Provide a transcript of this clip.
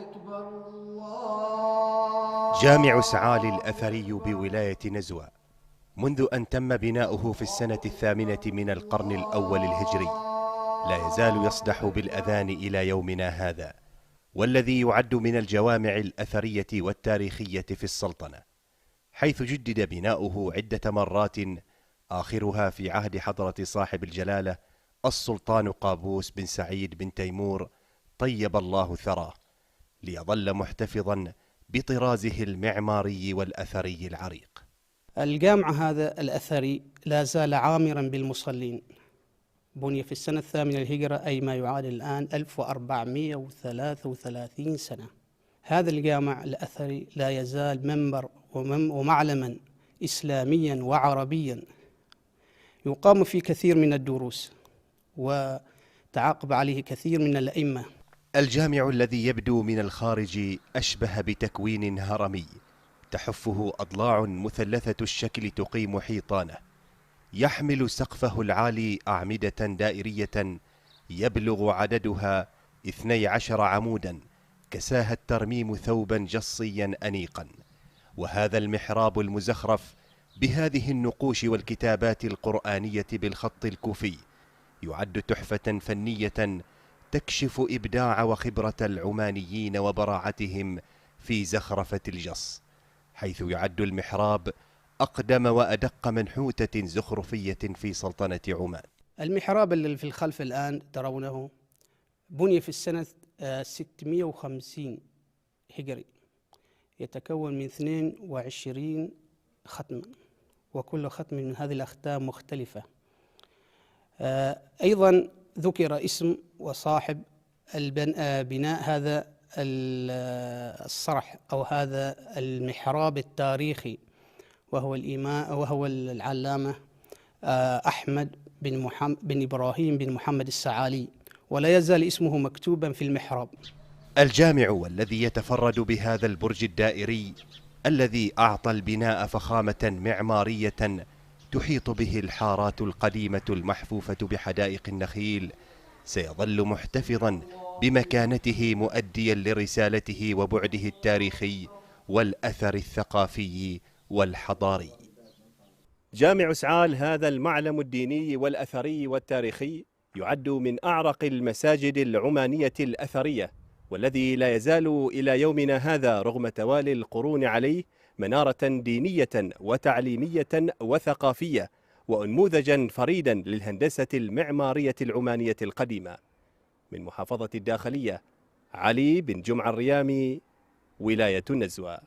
أكبر الله. جامع سعال الأثري بولاية نزوى منذ أن تم بناؤه في السنة 8 من القرن الأول الهجري لا يزال يصدح بالأذان إلى يومنا هذا، والذي يعد من الجوامع الأثرية والتاريخية في السلطنة، حيث جدد بناؤه عدة مرات، آخرها في عهد حضرة صاحب الجلالة السلطان قابوس بن سعيد بن تيمور طيب الله ثراه، ليظل محتفظا بطرازه المعماري والأثري العريق. الجامع هذا الأثري لا زال عامرا بالمصلين، بني في السنة 8 الهجرة، أي ما يعادل الآن 1433 سنة. هذا الجامع الأثري لا يزال منبر ومعلما إسلاميا وعربيا، يقام فيه كثير من الدروس وتعاقب عليه كثير من الأئمة. الجامع الذي يبدو من الخارج أشبه بتكوين هرمي تحفه أضلاع مثلثة الشكل تقيم حيطانه، يحمل سقفه العالي أعمدة دائرية يبلغ عددها 12 عمودا كساها الترميم ثوبا جصيا أنيقا. وهذا المحراب المزخرف بهذه النقوش والكتابات القرآنية بالخط الكوفي يعد تحفة فنية تكشف إبداع وخبرة العمانيين وبراعتهم في زخرفة الجص، حيث يعد المحراب أقدم وأدق منحوتة زخرفية في سلطنة عمان. المحراب اللي في الخلف الآن ترونه بني في السنة 650 هجري، يتكون من 22 ختما، وكل ختم من هذه الأختام مختلفة. أيضا ذكر اسم وصاحب بناء هذا الصرح أو هذا المحراب التاريخي، وهو العلامة أحمد بن إبراهيم بن محمد السعالي، ولا يزال اسمه مكتوبا في المحراب. الجامع والذي يتفرد بهذا البرج الدائري الذي أعطى البناء فخامة معمارية تحيط به الحارات القديمة المحفوفة بحدائق النخيل، سيظل محتفظا بمكانته مؤديا لرسالته وبعده التاريخي والأثر الثقافي والحضاري. جامع سعال هذا المعلم الديني والأثري والتاريخي يعد من أعرق المساجد العمانية الأثرية، والذي لا يزال إلى يومنا هذا رغم توالي القرون عليه منارة دينية وتعليمية وثقافية، وأنموذجا فريدا للهندسة المعمارية العمانية القديمة. من محافظة الداخلية، علي بن جمعة الريامي، ولاية النزوة.